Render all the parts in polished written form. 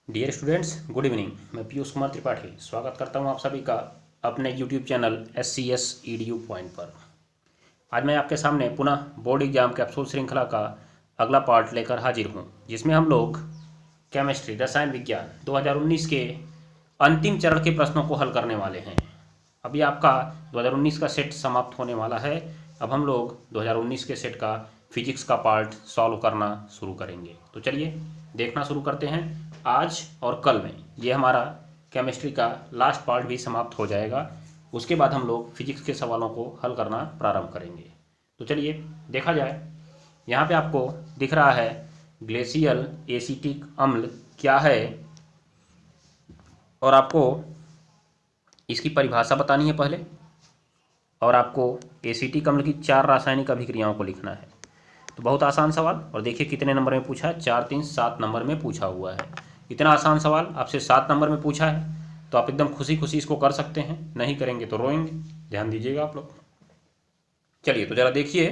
Dear students, good evening. मैं पीयूष कुमार त्रिपाठी स्वागत करता हूं आप सभी का अपने YouTube channel SCS EDU point पर। आज मैं आपके सामने पुनः बोर्ड एग्जाम कैप्सूल श्रृंखला का अगला पार्ट लेकर हाजिर हूं, जिसमें हम लोग केमिस्ट्री रसायन विज्ञान 2019 के अंतिम चरण के प्रश्नों को हल करने वाले हैं। अभी आपका 2019 का सेट समाप्त होने वाला है। अब हम लोग 2019 के सेट का फिजिक्स का पार्ट सॉल्व करना शुरू करेंगे। तो चलिए देखना शुरू करते हैं। आज और कल में ये हमारा केमिस्ट्री का लास्ट पार्ट भी समाप्त हो जाएगा। उसके बाद हम लोग फिजिक्स के सवालों को हल करना प्रारंभ करेंगे। तो चलिए देखा जाए। यहाँ पे आपको दिख रहा है ग्लेशियल एसिटिक अम्ल क्या है, और आपको इसकी परिभाषा बतानी है पहले, और आपको एसिटिक अम्ल की 4 रासायनिक अभिक्रियाओं को लिखना है। तो बहुत आसान सवाल, और देखिए कितने नंबर में पूछा है। 4, 3, 7 नंबर में पूछा हुआ है। इतना आसान सवाल आपसे 7 नंबर में पूछा है तो आप एकदम खुशी खुशी इसको कर सकते हैं। नहीं करेंगे तो रोएंगे। ध्यान दीजिएगा आप लोग। चलिए तो ज़रा देखिए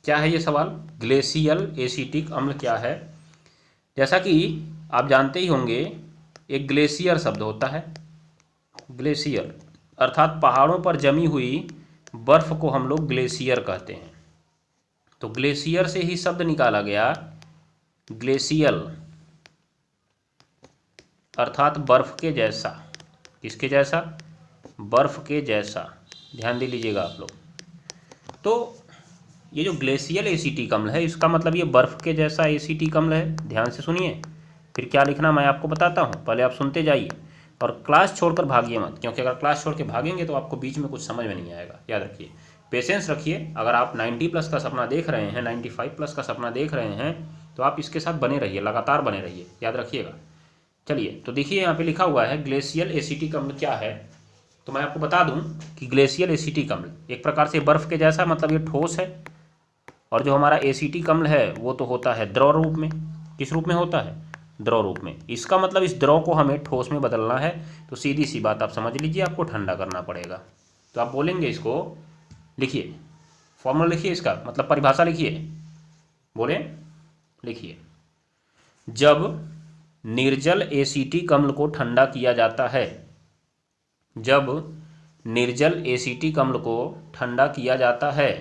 क्या है ये सवाल। ग्लेशियल एसिटिक अम्ल क्या है। जैसा कि आप जानते ही होंगे, एक ग्लेशियर शब्द होता है। ग्लेशियर अर्थात पहाड़ों पर जमी हुई बर्फ़ को हम लोग ग्लेशियर कहते हैं। तो ग्लेशियर से ही शब्द निकाला गया ग्लेशियल, अर्थात बर्फ़ के जैसा। किसके जैसा? बर्फ़ के जैसा। ध्यान दे लीजिएगा आप लोग। तो ये जो ग्लेशियल एसिटिक अम्ल है, इसका मतलब ये बर्फ़ के जैसा एसिटिक अम्ल है। ध्यान से सुनिए, फिर क्या लिखना मैं आपको बताता हूँ। पहले आप सुनते जाइए और क्लास छोड़कर भागिए मत, क्योंकि अगर क्लास छोड़ के भागेंगे तो आपको बीच में कुछ समझ में नहीं आएगा। याद रखिए, पेशेंस रखिए। अगर आप 90+ का सपना देख रहे हैं, 95+ का सपना देख रहे हैं, तो आप इसके साथ बने रहिए, लगातार बने रहिए। याद रखिएगा। चलिए तो देखिए यहाँ पे लिखा हुआ है ग्लेशियल एसिटिक अम्ल क्या है। तो मैं आपको बता दूं कि ग्लेशियल एसिटिक अम्ल एक प्रकार से बर्फ़ के जैसा, मतलब ये ठोस है। और जो हमारा एसिटिक अम्ल है वो तो होता है द्रव रूप में। किस रूप में होता है? द्रव रूप में। इसका मतलब इस द्रव को हमें ठोस में बदलना है। तो सीधी सी बात आप समझ लीजिए, आपको ठंडा करना पड़ेगा। तो आप बोलेंगे इसको, लिखिए फॉर्मूला, लिखिए इसका मतलब परिभाषा लिखिए। बोले, लिखिए। जब निर्जल एसिटिक अम्ल को ठंडा किया जाता है, जब निर्जल एसिटिक अम्ल को ठंडा किया जाता है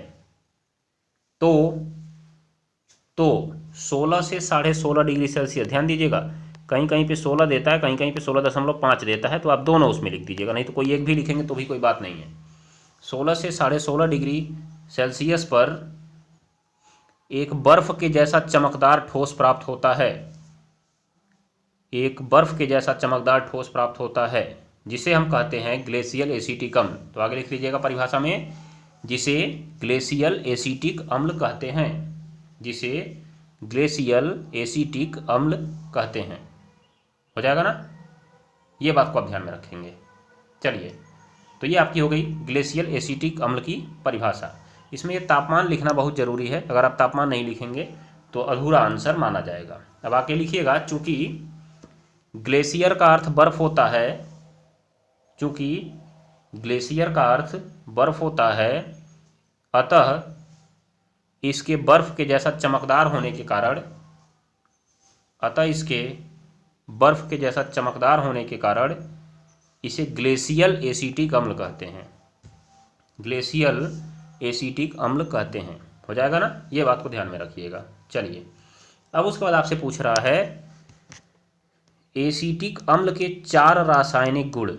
तो 16 से 16.5 डिग्री सेल्सियस। ध्यान दीजिएगा, कहीं कहीं पे 16 देता है, कहीं कहीं पे 16.5 देता है। तो आप दोनों उसमें लिख दीजिएगा, नहीं तो कोई एक भी लिखेंगे तो भी कोई बात नहीं है। 16 से 16.5 डिग्री सेल्सियस पर एक बर्फ़ के जैसा चमकदार ठोस प्राप्त होता है। एक बर्फ़ के जैसा चमकदार ठोस प्राप्त होता है, जिसे हम कहते हैं ग्लेशियल एसिटिक अम्ल। तो आगे लिख लीजिएगा परिभाषा में, जिसे ग्लेशियल एसिटिक अम्ल कहते हैं, जिसे ग्लेशियल एसिटिक अम्ल कहते हैं। हो जाएगा ना? ये बात को आप ध्यान में रखेंगे। चलिए, तो ये आपकी हो गई ग्लेशियल एसिटिक अम्ल की परिभाषा। इसमें ये तापमान लिखना बहुत ज़रूरी है। अगर आप तापमान नहीं लिखेंगे तो अधूरा आंसर माना जाएगा। अब आके लिखिएगा, चूँकि ग्लेशियर का अर्थ बर्फ होता है, चूँकि ग्लेशियर का अर्थ बर्फ होता है, अतः इसके बर्फ के जैसा चमकदार होने के कारण, अतः इसके बर्फ के जैसा चमकदार होने के कारण इसे ग्लेशियल एसिटिक अम्ल कहते हैं। ग्लेशियल एसिटिक अम्ल कहते हैं। हो जाएगा ना? ये बात को ध्यान में रखिएगा। चलिए, अब उसके बाद आपसे पूछ रहा है एसिटिक अम्ल के 4 रासायनिक गुण।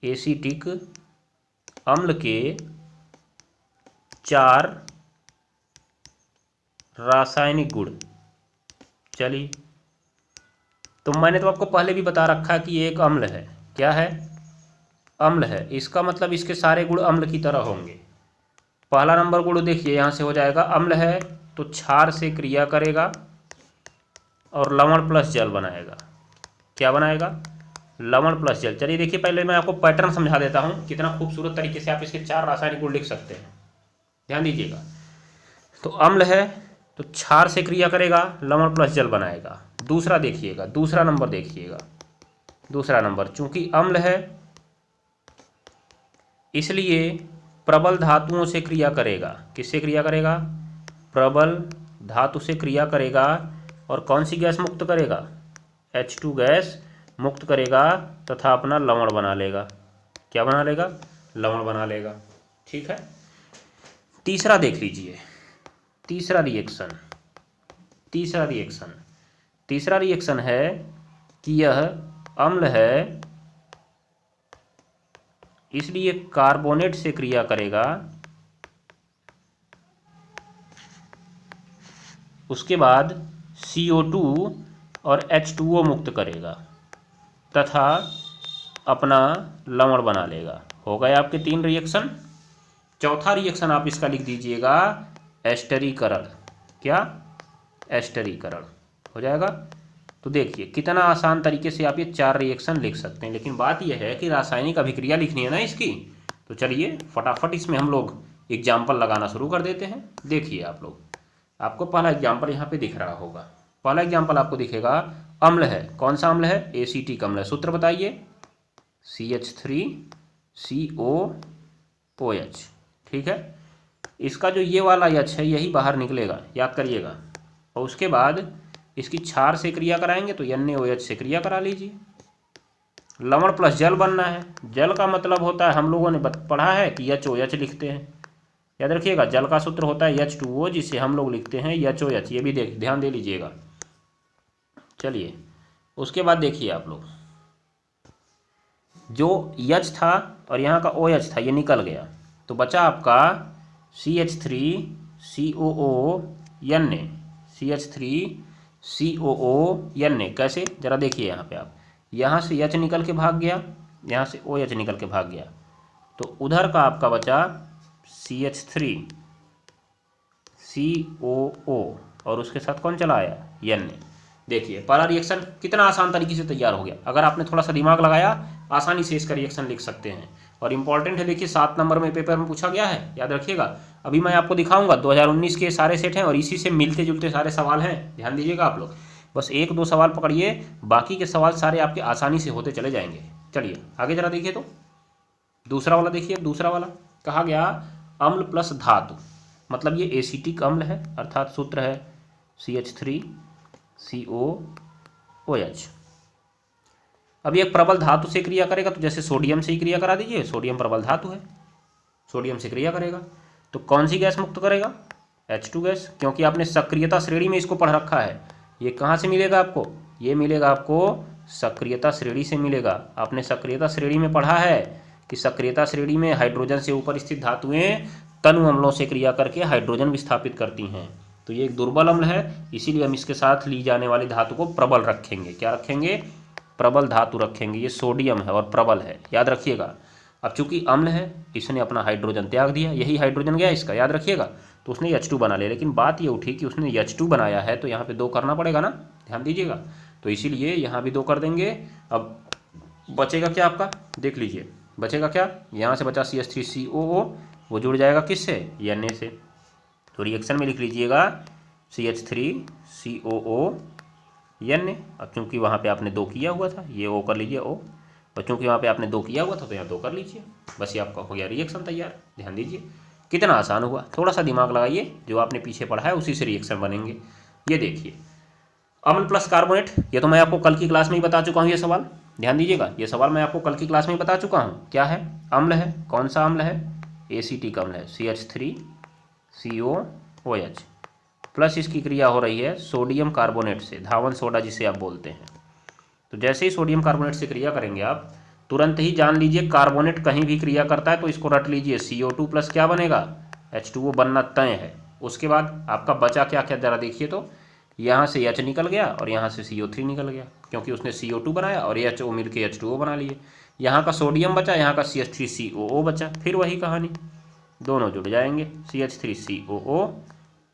एसिटिक अम्ल के 4 रासायनिक गुण। चलिए, तो मैंने तो आपको पहले भी बता रखा है कि ये एक अम्ल है। क्या है? अम्ल है। इसका मतलब इसके सारे गुण अम्ल की तरह होंगे। पहला नंबर गुण देखिए, यहाँ से हो जाएगा, अम्ल है तो क्षार से क्रिया करेगा और लवण प्लस जल बनाएगा। क्या बनाएगा? लवण प्लस जल। चलिए देखिए, पहले मैं आपको पैटर्न समझा देता हूँ, कितना खूबसूरत तरीके से आप इसके 4 रासायनिक गुण लिख सकते हैं। ध्यान दीजिएगा। तो अम्ल है तो क्षार से क्रिया करेगा, लवण प्लस जल बनाएगा। दूसरा देखिएगा, दूसरा नंबर देखिएगा। दूसरा नंबर, चूंकि अम्ल है इसलिए प्रबल धातुओं से क्रिया करेगा। किससे क्रिया करेगा? प्रबल धातु से क्रिया करेगा। और कौन सी गैस मुक्त करेगा? H2 गैस मुक्त करेगा तथा अपना लवण बना लेगा। क्या बना लेगा? लवण बना लेगा। ठीक है। तीसरा देख लीजिए, तीसरा रिएक्शन है कि यह अम्ल है, इसलिए कार्बोनेट से क्रिया करेगा, उसके बाद CO2 और H2O मुक्त करेगा तथा अपना लवण बना लेगा। हो गए आपके 3 रिएक्शन। चौथा रिएक्शन आप इसका लिख दीजिएगा एस्टरीकरण। क्या? एस्टरीकरण हो जाएगा। तो देखिए कितना आसान तरीके से आप ये 4 रिएक्शन लिख सकते हैं, लेकिन बात यह है कि रासायनिक अभिक्रिया लिखनी है ना इसकी। तो चलिए फटाफट इसमें हम लोग एग्जाम्पल लगाना शुरू कर देते हैं। देखिए आप लोग, आपको पहला एग्जाम्पल यहाँ पे दिख रहा होगा। पहला एग्जाम्पल आपको दिखेगा, अम्ल है। कौन सा अम्ल है? एसीटिक अम्ल है। सूत्र बताइए, CH3COOH। ठीक है। इसका जो ये वाला H है यही बाहर निकलेगा, याद करिएगा। और उसके बाद इसकी क्षार से क्रिया कराएंगे तो NaOH से क्रिया करा लीजिए। लवण प्लस जल बनना है। जल का मतलब होता है, हम लोगों ने पढ़ा है कि HOH लिखते हैं। याद रखिएगा, जल का सूत्र होता है H2O, जिसे हम लोग लिखते हैं HOH। ये भी ध्यान दे लीजिएगा। चलिए उसके बाद देखिए आप लोग, जो H था और यहाँ का OH था ये निकल गया, तो बचा आपका CH3COO Na। कैसे? जरा देखिए यहाँ पे आप, यहाँ से H निकल के भाग गया, यहाँ से OH निकल के भाग गया, तो उधर का आपका बचा CH3COO और उसके साथ कौन चला आया? Na। देखिए पहला रिएक्शन कितना आसान तरीके से तैयार हो गया। अगर आपने थोड़ा सा दिमाग लगाया, आसानी से इसका रिएक्शन लिख सकते हैं। और इंपॉर्टेंट है, देखिए 7 नंबर में पेपर में पूछा गया है, याद रखिएगा। अभी मैं आपको दिखाऊंगा 2019 के सारे सेट हैं और इसी से मिलते जुलते सारे सवाल हैं, ध्यान दीजिएगा आप लोग। बस 1-2 सवाल पकड़िए, बाकी के सवाल सारे आपके आसानी से होते चले जाएंगे। चलिए आगे जरा देखिए, तो दूसरा वाला देखिए। दूसरा वाला कहा गया अम्ल प्लस धातु, मतलब ये एसिटिक अम्ल है, अर्थात सूत्र है CH3COOH। अब ये प्रबल धातु से क्रिया करेगा, तो जैसे सोडियम से ही क्रिया करा दीजिए, सोडियम प्रबल धातु है, सोडियम से क्रिया करेगा तो कौन सी गैस मुक्त करेगा? H2 गैस, क्योंकि आपने सक्रियता श्रेणी में इसको पढ़ रखा है। ये कहाँ से मिलेगा आपको? ये मिलेगा आपको सक्रियता श्रेणी से मिलेगा। आपने सक्रियता श्रेणी में पढ़ा है कि सक्रियता श्रेणी में हाइड्रोजन से ऊपर स्थित धातुएं तनु अम्लों से क्रिया करके हाइड्रोजन विस्थापित करती हैं। तो ये एक दुर्बल अम्ल है, इसीलिए हम इसके साथ ली जाने वाली धातु को प्रबल रखेंगे। क्या रखेंगे? प्रबल धातु रखेंगे। ये सोडियम है और प्रबल है, याद रखिएगा। अब चूंकि अम्ल है, इसने अपना हाइड्रोजन त्याग दिया, यही हाइड्रोजन गया इसका, याद रखिएगा। तो उसने H2 बना लिया, लेकिन बात ये उठी कि उसने H2 बनाया है तो यहाँ पे 2 करना पड़ेगा ना, ध्यान दीजिएगा। तो इसीलिए यहाँ भी 2 कर देंगे। अब बचेगा क्या आपका? देख लीजिए बचेगा क्या। यहाँ से बचा CH3COO, वो जुड़ जाएगा किससे? Na से। तो रिएक्शन में लिख लीजिएगा CH3COO Na। अब चूंकि वहाँ पे आपने 2 किया हुआ था, ये O कर लीजिए O, और चूंकि वहाँ पे आपने 2 किया हुआ था तो यहाँ 2 कर लीजिए। बस ये आपका हो गया रिएक्शन तैयार। ध्यान दीजिए कितना आसान हुआ। थोड़ा सा दिमाग लगाइए, जो आपने पीछे पढ़ा है उसी से रिएक्शन बनेंगे। ये देखिए अम्ल प्लस कार्बोनेट, ये तो मैं आपको कल की क्लास में ही बता चुका हूँ। ये सवाल ध्यान दीजिएगा, ये सवाल मैं आपको कल की क्लास में ही बता चुका हूँ। क्या है? अम्ल है। कौन सा अम्ल है? एसिटिक अम्ल है, CH3COOH, प्लस इसकी क्रिया हो रही है सोडियम कार्बोनेट से, धावन सोडा जिसे आप बोलते हैं। तो जैसे ही सोडियम कार्बोनेट से क्रिया करेंगे आप, तुरंत ही जान लीजिए कार्बोनेट कहीं भी क्रिया करता है तो इसको रट लीजिए, CO2 प्लस क्या बनेगा? H2O बनना तय है। उसके बाद आपका बचा क्या क्या, जरा देखिए। तो यहाँ से H निकल गया और यहाँ से CO3 निकल गया, क्योंकि उसने CO2 बनाया और HO मिल के H2O बना लिए। यहाँ का सोडियम बचा, यहाँ का CH3COO बचा, फिर वही कहानी, दोनों जुड़ जाएंगे, CH3COO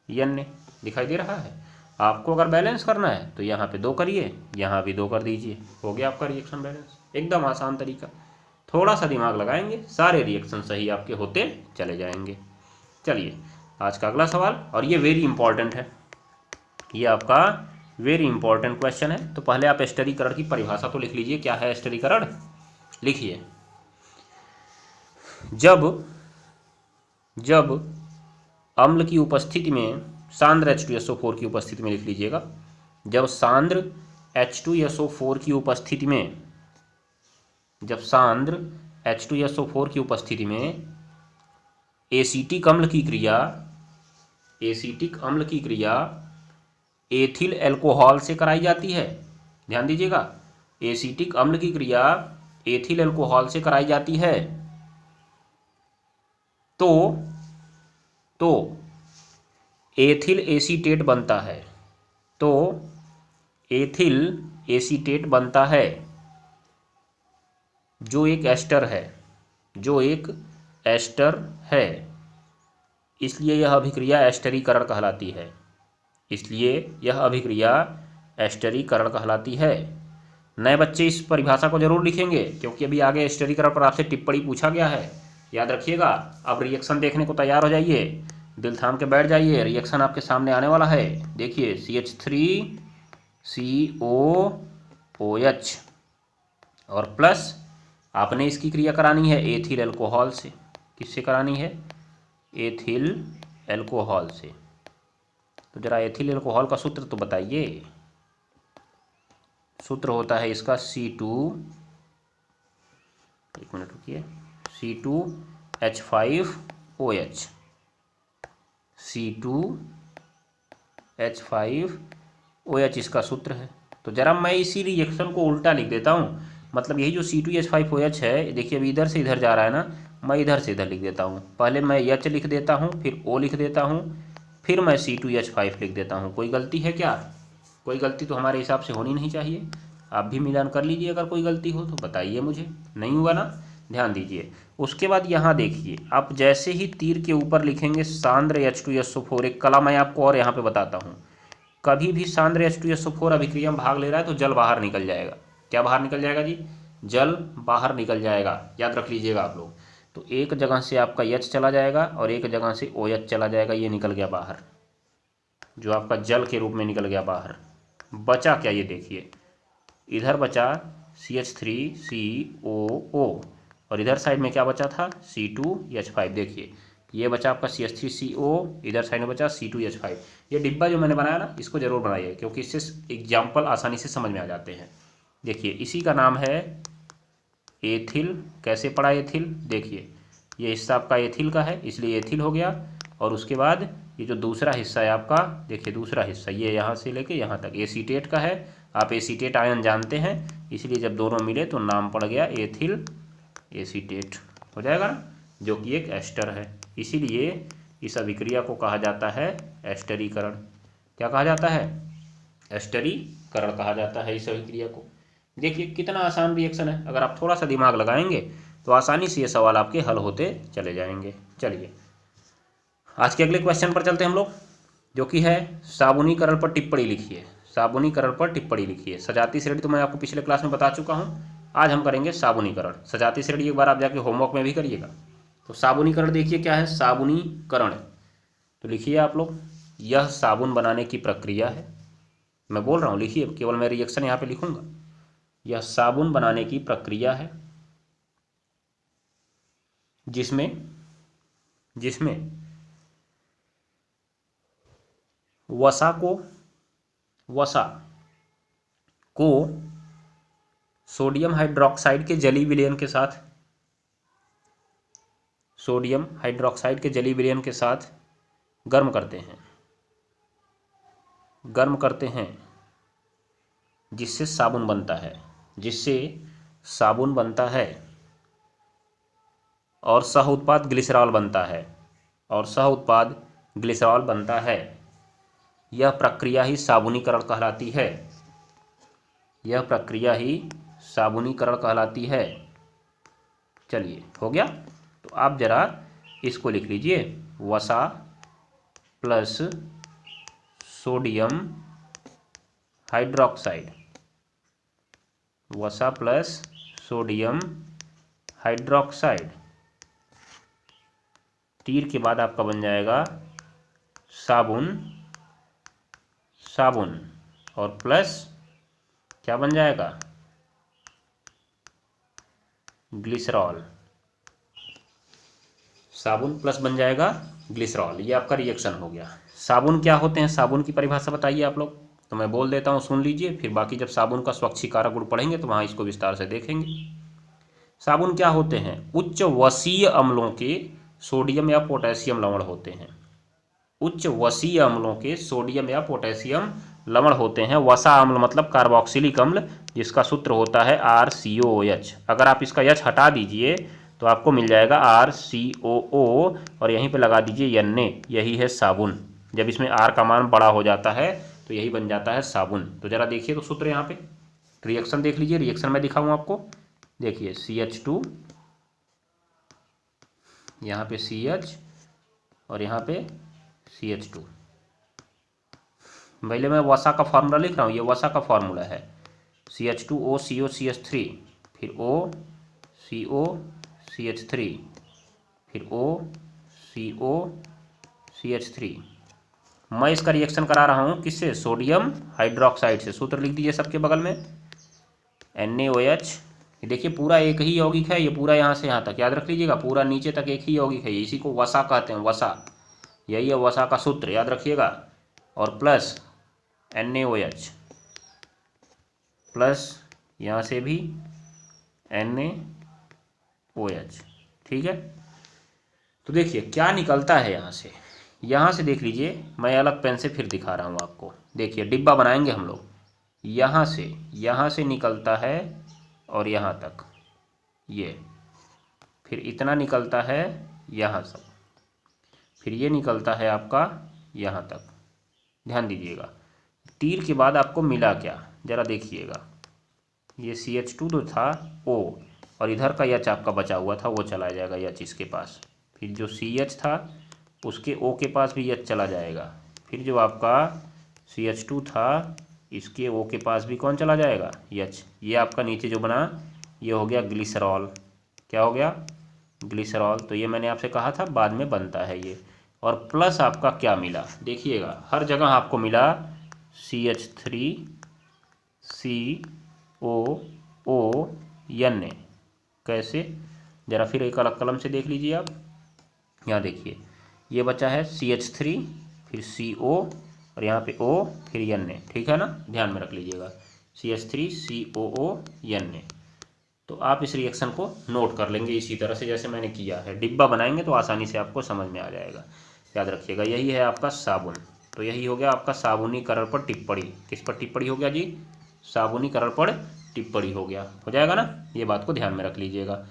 Na। दिखाई दे रहा है? आपको अगर बैलेंस करना है तो यहाँ पे 2 करिए, यहाँ भी 2 कर दीजिए, हो गया आपका रिएक्शन बैलेंस। एकदम आसान तरीका, थोड़ा सा दिमाग लगाएंगे, सारे रिएक्शन सही आपके होते चले जाएंगे। चलिए आज का अगला सवाल, और ये वेरी इंपॉर्टेंट है, ये आपका वेरी इंपॉर्टेंट क्वेश्चन है। तो पहले आप एस्टरीकरण की परिभाषा तो लिख लीजिए। क्या है एस्टरीकरण? लिखिए, जब अम्ल की उपस्थिति में सांद्र H2SO4 की उपस्थिति में, लिख लीजिएगा, जब सांद्र H2SO4 की उपस्थिति में, जब सांद्र H2SO4 की उपस्थिति में एसीटिक अम्ल की क्रिया एथिल अल्कोहल से कराई जाती है। ध्यान दीजिएगा, एसीटिक अम्ल की क्रिया एथिल अल्कोहल से कराई जाती है तो एथिल एसीटेट बनता है। एथिल एसीटेट बनता है जो एक एस्टर है। इसलिए यह अभिक्रिया एस्टरीकरण कहलाती है। नए बच्चे इस परिभाषा को जरूर लिखेंगे, क्योंकि अभी आगे एस्टरीकरण पर आपसे टिप्पणी पूछा गया है, याद रखिएगा। अब रिएक्शन देखने को तैयार हो जाइए, दिल थाम के बैठ जाइए, रिएक्शन आपके सामने आने वाला है। देखिए CH3COOH और प्लस आपने इसकी क्रिया करानी है एथिल अल्कोहल से। किससे करानी है? एथिल अल्कोहल से। तो जरा एथिल अल्कोहल का सूत्र तो बताइए। सूत्र होता है इसका C2, एक मिनट रुकिए, C2H5OH। C2H5OH इसका सूत्र है। तो जरा मैं इसी रिएक्शन को उल्टा लिख देता हूँ। मतलब यही जो C2H5OH है, देखिए अभी इधर से इधर जा रहा है ना, मैं इधर से इधर लिख देता हूँ। पहले मैं H लिख देता हूँ, फिर O लिख देता हूँ, फिर मैं C2H5 लिख देता हूँ। कोई गलती है क्या? कोई गलती तो हमारे हिसाब से होनी नहीं चाहिए। आप भी मिलान कर लीजिए, अगर कोई गलती हो तो बताइए मुझे। नहीं हुआ ना? ध्यान दीजिए। उसके बाद यहाँ देखिए, आप जैसे ही तीर के ऊपर लिखेंगे सांद्र H2SO4, एक कला मैं आपको और यहाँ पे बताता हूँ। कभी भी सांद्र H2SO4 अभिक्रिया में भाग ले रहा है तो जल बाहर निकल जाएगा। क्या बाहर निकल जाएगा जी? जल बाहर निकल जाएगा, याद रख लीजिएगा आप लोग। तो एक जगह से आपका H चला जाएगा और एक जगह से OH चला जाएगा, ये निकल गया बाहर, जो आपका जल के रूप में निकल गया बाहर। बचा क्या? ये देखिए, इधर बचा CH3COO और इधर साइड में क्या बचा था? C2H5। देखिए ये बचा आपका CH3CO, इधर साइड में बचा C2H5। ये डिब्बा जो मैंने बनाया ना, इसको जरूर बनाइए, क्योंकि इससे एग्जाम्पल आसानी से समझ में आ जाते हैं। देखिए इसी का नाम है एथिल। कैसे पड़ा एथिल? देखिए ये हिस्सा आपका एथिल का है, इसलिए एथिल हो गया। और उसके बाद ये जो दूसरा हिस्सा है आपका, देखिए दूसरा हिस्सा ये यहाँ से लेके यहाँ तक एसीटेट का है। आप एसीटेट आयन जानते हैं, इसलिए जब दोनों मिले तो नाम पड़ गया एथिल एसीटेट, हो जाएगा ना, जो कि एक एस्टर है। इसीलिए इस अभिक्रिया को कहा जाता है एस्टरीकरण। क्या कहा जाता है? एस्टरीकरण कहा जाता है इस अभिक्रिया को। देखिए कितना आसान रिएक्शन है, अगर आप थोड़ा सा दिमाग लगाएंगे तो आसानी से ये सवाल आपके हल होते चले जाएंगे। चलिए आज के अगले क्वेश्चन पर चलते हैं हम लोग, जो कि है साबुनीकरण पर टिप्पणी लिखिए। साबुनीकरण पर टिप्पणी लिखिए। सजाती श्रेणी तो मैं आपको पिछले क्लास में बता चुका हूँ, आज हम करेंगे साबुनीकरण। सजाती श्रेणी एक बार आप जाके होमवर्क में भी करिएगा। तो साबुनीकरण देखिए क्या है साबुनीकरण। तो लिखिए आप लोग, यह साबुन बनाने की प्रक्रिया है। मैं बोल रहा हूँ लिखिए, केवल मैं रिएक्शन यहाँ पे लिखूंगा। यह साबुन बनाने की प्रक्रिया है जिसमें वसा को सोडियम हाइड्रोक्साइड के जलीय विलयन के साथ गर्म करते हैं जिससे साबुन बनता है और सह उत्पाद ग्लिसरॉल बनता है। यह प्रक्रिया ही साबुनीकरण कहलाती है। चलिए हो गया। तो आप जरा इसको लिख लीजिए, वसा प्लस सोडियम हाइड्रोक्साइड, तीर के बाद आपका बन जाएगा साबुन और प्लस क्या बन जाएगा? ग्लिसरॉल। साबुन प्लस बन जाएगा ग्लिसरॉल। ये आपका रिएक्शन हो गया। साबुन क्या होते हैं? साबुन की परिभाषा बताइए आप लोग। तो मैं बोल देता हूँ, सुन लीजिए, फिर बाकी जब साबुन का स्वच्छीकारक गुण पढ़ेंगे तो वहाँ इसको विस्तार से देखेंगे। साबुन क्या होते हैं? उच्च वसीय अम्लों के सोडियम या पोटेशियम लवण होते हैं। उच्च वसीय अम्लों के सोडियम या पोटेशियम लवण होते हैं। वसा अम्ल मतलब कार्बोक्सिलिक अम्ल, जिसका सूत्र होता है RCOOH। अगर आप इसका H हटा दीजिए तो आपको मिल जाएगा RCOO और यहीं पे लगा दीजिए Na। यही है साबुन। जब इसमें R का मान बड़ा हो जाता है तो यही बन जाता है साबुन। तो जरा देखिए तो सूत्र यहाँ पे, रिएक्शन देख लीजिए। रिएक्शन मैं दिखाऊँ आपको, देखिए CH2, यहाँ पे CH और यहाँ पे CH2। पहले मैं वसा का फार्मूला लिख रहा हूँ, ये वसा का फार्मूला है CH2O CO CH3, फिर O CO CH3, फिर O CO CH3। मैं इसका रिएक्शन करा रहा हूँ किससे? सोडियम हाइड्रोक्साइड से। सूत्र लिख दीजिए सबके बगल में, NaOH। देखिए पूरा एक ही यौगिक है, ये पूरा यहाँ से यहाँ तक याद रख लीजिएगा, पूरा नीचे तक एक ही यौगिक है। इसी को वसा कहते हैं, वसा। यही है वसा का सूत्र, याद रखिएगा। और प्लस NaOH, प्लस यहाँ से भी NaOH। ठीक है, तो देखिए क्या निकलता है यहाँ से। यहाँ से देख लीजिए, मैं अलग पेन से फिर दिखा रहा हूँ आपको। देखिए डिब्बा बनाएंगे हम लोग, यहाँ से निकलता है और यहाँ तक, ये फिर इतना निकलता है यहाँ से, फिर ये निकलता है आपका यहाँ तक। ध्यान दीजिएगा, तीर के बाद आपको मिला क्या, ज़रा देखिएगा। ये CH2 तो था O, और इधर का H आपका बचा हुआ था, वो चला जाएगा H इसके पास। फिर जो CH था उसके O के पास भी H चला जाएगा। फिर जो आपका CH2 था इसके O के पास भी कौन चला जाएगा? H। ये आपका नीचे जो बना ये हो गया ग्लिसरॉल। क्या हो गया? ग्लिसरॉल। तो ये मैंने आपसे कहा था बाद में बनता है ये। और प्लस आपका क्या मिला, देखिएगा हर जगह आपको मिला CH3COO Na। कैसे? ज़रा फिर एक अलग कलम से देख लीजिए आप। यहाँ देखिए ये बचा है CH3, फिर CO और यहाँ पे O, फिर Na। ठीक है ना, ध्यान में रख लीजिएगा CH3COO Na। तो आप इस रिएक्शन को नोट कर लेंगे इसी तरह से जैसे मैंने किया है। डिब्बा बनाएंगे तो आसानी से आपको समझ में आ जाएगा। याद रखिएगा, यही है आपका साबुन। तो यही हो गया आपका साबुनीकरण पर टिप्पणी। किस पर टिप्पणी हो गया जी? साबुनीकरण पर टिप्पणी हो गया। हो जाएगा ना, ये बात को ध्यान में रख लीजिएगा।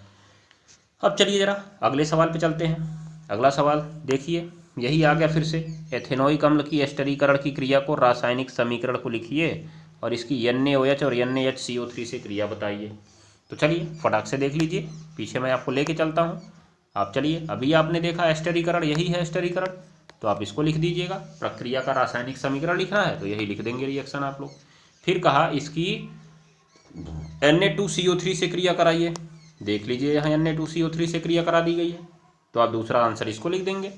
अब चलिए ज़रा अगले सवाल पे चलते हैं। अगला सवाल देखिए, यही आ गया फिर से। एथेनोइक अम्ल की एस्टरीकरण की क्रिया को रासायनिक समीकरण को लिखिए और इसकी NaOH और NaHCO3 से क्रिया बताइए। तो चलिए फटाक से देख लीजिए, पीछे मैं आपको लेके चलता हूँ। आप चलिए, अभी आपने देखा एस्टरीकरण, यही है एस्टरीकरण, तो आप इसको लिख दीजिएगा। प्रक्रिया का रासायनिक समीकरण लिखना है तो यही लिख देंगे रिएक्शन आप लोग। फिर कहा इसकी Na2CO3 से क्रिया कराइए। देख लीजिए यहाँ Na2CO3 से क्रिया करा दी गई है, तो आप दूसरा आंसर इसको लिख देंगे।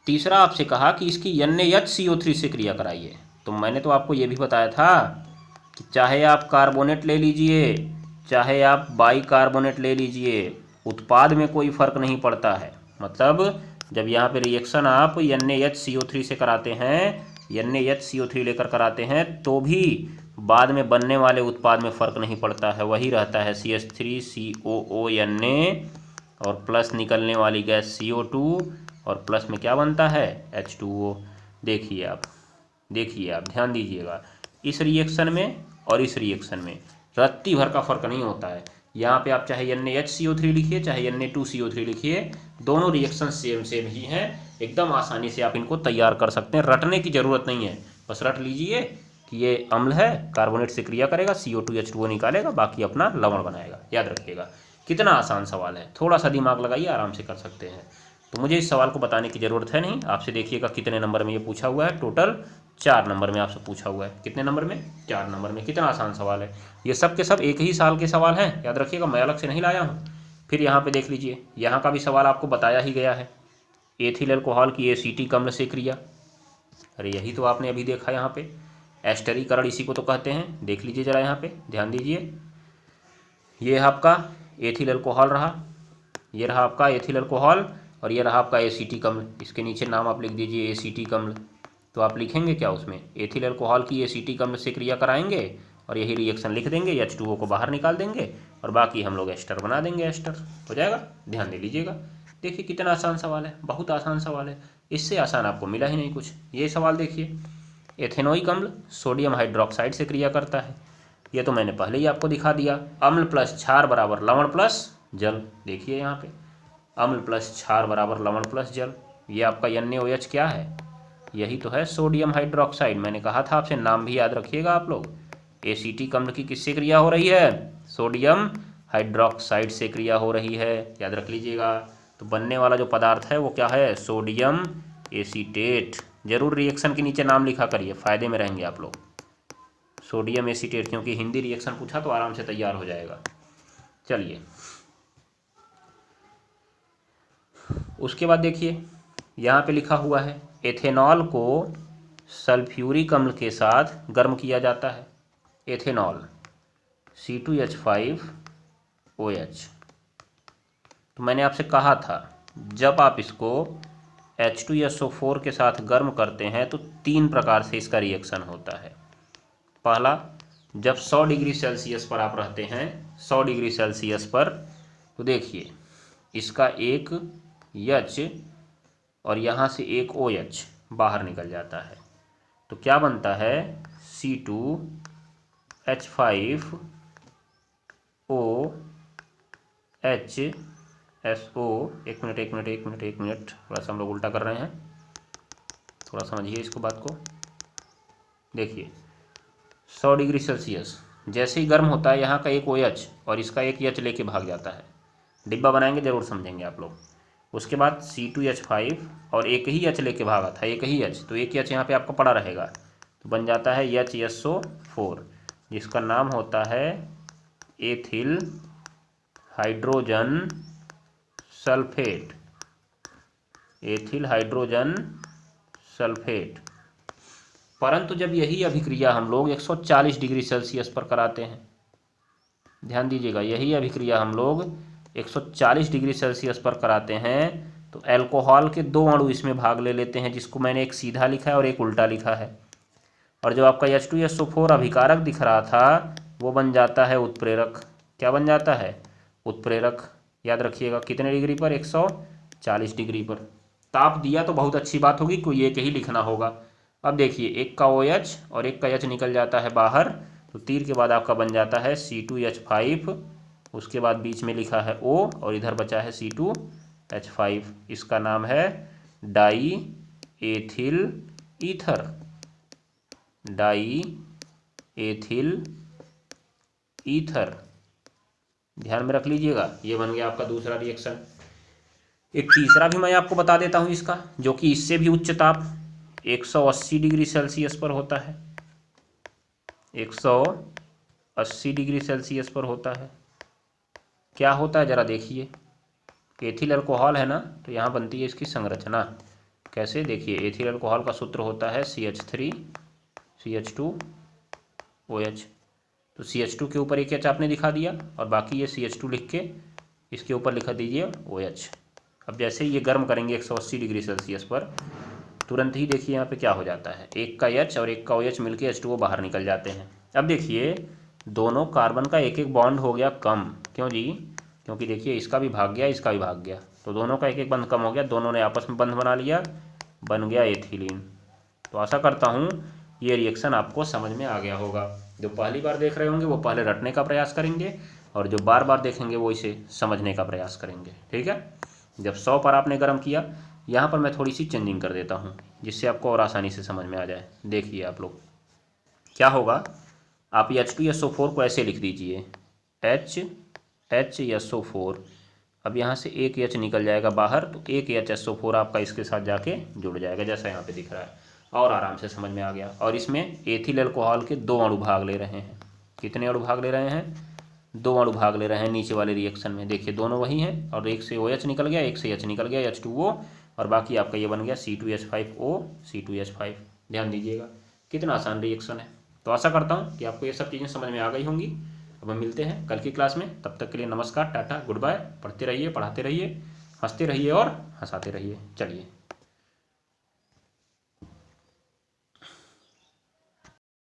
तीसरा आपसे कहा कि इसकी NaHCO3 से क्रिया कराइए। तो मैंने तो आपको ये भी बताया था कि चाहे आप कार्बोनेट ले लीजिए चाहे आप बाइकार्बोनेट ले लीजिए, उत्पाद में कोई फ़र्क नहीं पड़ता है। मतलब जब यहाँ पे रिएक्शन आप NaHCO3 से कराते हैं, NaHCO3 लेकर कराते हैं, तो भी बाद में बनने वाले उत्पाद में फ़र्क नहीं पड़ता है, वही रहता है CH3COO और प्लस निकलने वाली गैस CO2 और प्लस में क्या बनता है? H2O। देखिए आप ध्यान दीजिएगा, इस रिएक्शन में और इस रिएक्शन में रत्ती भर का फ़र्क नहीं होता है। यहाँ पे आप चाहे NaHCO3 लिखिए चाहे Na2CO3 लिखिए, दोनों रिएक्शन सेम ही हैं। एकदम आसानी से आप इनको तैयार कर सकते हैं, रटने की ज़रूरत नहीं है। बस रट लीजिए कि ये अम्ल है, कार्बोनेट से क्रिया करेगा, CO2 H2O निकालेगा, बाकी अपना लवण बनाएगा। याद रखिएगा, कितना आसान सवाल है, थोड़ा सा दिमाग लगाइए, आराम से कर सकते हैं। तो मुझे इस सवाल को बताने की ज़रूरत है नहीं। आपसे देखिएगा कितने नंबर में ये पूछा हुआ है, टोटल 4 नंबर में आपसे पूछा हुआ है। कितने नंबर में? 4 नंबर में। कितना आसान सवाल है, ये सब के सब एक ही साल के सवाल हैं, याद रखिएगा, मैं अलग से नहीं लाया हूँ। फिर यहाँ पे देख लीजिए, यहाँ का भी सवाल आपको बताया ही गया है, एथिल अल्कोहल की एसीटिक अम्ल से क्रिया। अरे यही तो आपने अभी देखा यहाँ पे, एस्टरीकरण इसी को तो कहते हैं। देख लीजिए ज़रा यहाँ पे, ध्यान दीजिए, ये आपका एथिल अल्कोहल रहा, ये रहा आपका एथिल अल्कोहल और ये रहा आपका एसीटिक अम्ल। इसके नीचे नाम आप लिख दीजिए एसीटिक अम्ल। तो आप लिखेंगे क्या उसमें, एथिल अल्कोहल की एसीटिक अम्ल से क्रिया कराएंगे और यही रिएक्शन लिख देंगे, H2O को बाहर निकाल देंगे और बाकी हम लोग एस्टर बना देंगे, एस्टर हो जाएगा। ध्यान दे लीजिएगा। देखिए कितना आसान सवाल है, बहुत आसान सवाल है, इससे आसान आपको मिला ही नहीं कुछ। ये सवाल देखिए, एथेनोइक अम्ल सोडियम हाइड्रोक्साइड से क्रिया करता है, ये तो मैंने पहले ही आपको दिखा दिया। अम्ल प्लस क्षार बराबर लवण प्लस जल, देखिए यहाँ पे अम्ल प्लस क्षार बराबर लवण प्लस जल। ये आपका NaOH क्या है, यही तो है सोडियम हाइड्रोक्साइड। मैंने कहा था आपसे, नाम भी याद रखिएगा आप लोग। एसीटिक अम्ल की किससे क्रिया हो रही है, सोडियम हाइड्रोक्साइड से क्रिया हो रही है, याद रख लीजिएगा। तो बनने वाला जो पदार्थ है वो क्या है, सोडियम एसीटेट। जरूर रिएक्शन के नीचे नाम लिखा करिए, फायदे में रहेंगे आप लोग, सोडियम एसीटेट, क्योंकि हिंदी रिएक्शन पूछा तो आराम से तैयार हो जाएगा। चलिए उसके बाद देखिए यहाँ पे लिखा हुआ है, एथेनॉल को सल्फ्यूरिक अम्ल के साथ गर्म किया जाता है। Ethanol C2H5OH। तो मैंने आपसे कहा था जब आप इसको H2SO4 के साथ गर्म करते हैं तो 3 प्रकार से इसका रिएक्शन होता है। पहला, जब 100 डिग्री सेल्सियस पर आप रहते हैं, 100 डिग्री सेल्सियस पर, तो देखिए इसका एक H और यहाँ से एक OH बाहर निकल जाता है, तो क्या बनता है, C2H5OHSO। एक मिनट, थोड़ा सा हम लोग उल्टा कर रहे हैं, थोड़ा समझिए इसको बात को। देखिए 100 डिग्री सेल्सियस जैसे ही गर्म होता है, यहाँ का एक OH और इसका एक H लेके भाग जाता है। डिब्बा बनाएंगे जरूर समझेंगे आप लोग। उसके बाद C2H5 और एक ही H लेके भागा था, एक ही H, तो एक H यहाँ पे आपका पड़ा रहेगा, तो बन जाता है HSO4, जिसका नाम होता है ethyl hydrogen sulphate. Ethyl hydrogen sulphate. परंतु जब यही अभिक्रिया हम लोग 140 डिग्री सेल्सियस पर कराते हैं, ध्यान दीजिएगा, यही अभिक्रिया हम लोग 140 डिग्री सेल्सियस पर कराते हैं, तो अल्कोहल के 2 अणु इसमें भाग ले लेते हैं, जिसको मैंने एक सीधा लिखा है और एक उल्टा लिखा है। और जो आपका H2SO4 अभिकारक दिख रहा था वो बन जाता है उत्प्रेरक। क्या बन जाता है, उत्प्रेरक। याद रखिएगा कितने डिग्री पर, 140 डिग्री पर। ताप दिया तो बहुत अच्छी बात होगी, कोई एक ही लिखना होगा। अब देखिए एक का OH और एक का H निकल जाता है बाहर, तो तीर के बाद आपका बन जाता है C2H5, उसके बाद बीच में लिखा है O और इधर बचा है C2H5। इसका नाम है die ethyl ether, die ethyl ether. ध्यान में रख लीजिएगा, ये बन गया आपका दूसरा रिएक्शन। एक तीसरा भी मैं आपको बता देता हूँ इसका, जो कि इससे भी उच्च ताप 180 डिग्री सेल्सियस पर होता है, 180 डिग्री सेल्सियस पर होता है। क्या होता है जरा देखिए, एथिल अल्कोहल है ना, तो यहाँ बनती है इसकी संरचना। कैसे, देखिए एथिल अल्कोहल का सूत्र होता है CH3CH2OH। तो CH2 के ऊपर एक H आपने दिखा दिया और बाकी ये CH2 लिख के इसके ऊपर लिखा दीजिए OH। अब जैसे ही ये गर्म करेंगे 180 डिग्री सेल्सियस पर, तुरंत ही देखिए यहाँ पे क्या हो जाता है, एक का H और एक का OH मिलके H2O बाहर निकल जाते हैं। अब देखिए दोनों कार्बन का एक एक बॉन्ड हो गया कम। क्यों जी, क्योंकि देखिए इसका भी भाग गया, इसका भी भाग गया, तो दोनों का एक एक बंध कम हो गया, दोनों ने आपस में बंध बना लिया, बन गया एथिलीन। तो आशा करता हूँ ये रिएक्शन आपको समझ में आ गया होगा। जो पहली बार देख रहे होंगे वो पहले रटने का प्रयास करेंगे और जो बार बार देखेंगे वो इसे समझने का प्रयास करेंगे। ठीक है, जब 100 पर आपने गर्म किया, यहाँ पर मैं थोड़ी सी चेंजिंग कर देता हूँ जिससे आपको और आसानी से समझ में आ जाए। देखिए आप लोग क्या होगा, आप H2SO4 को ऐसे लिख दीजिए, HSO4। अब यहाँ से एक H निकल जाएगा बाहर, तो एक HSO4 आपका इसके साथ जाके जुड़ जाएगा, जैसा यहाँ पे दिख रहा है, और आराम से समझ में आ गया। और इसमें एथिल अल्कोहल के 2 अणु भाग ले रहे हैं। कितने अणु भाग ले रहे हैं, 2 अणु भाग ले रहे हैं नीचे वाले रिएक्शन में। देखिए दोनों वही हैं, और एक से OH निकल गया, एक से H निकल गया, H2O, और बाकी आपका ये बन गया C2H5O C2H5। ध्यान दीजिएगा कितना आसान रिएक्शन है। तो आशा करता हूँ कि आपको ये सब चीज़ें समझ में आ गई होंगी। अब हम मिलते हैं कल की क्लास में, तब तक के लिए नमस्कार, टाटा, गुड बाय। पढ़ते रहिए, पढ़ाते रहिए, हंसते रहिए और हंसाते रहिए। चलिए।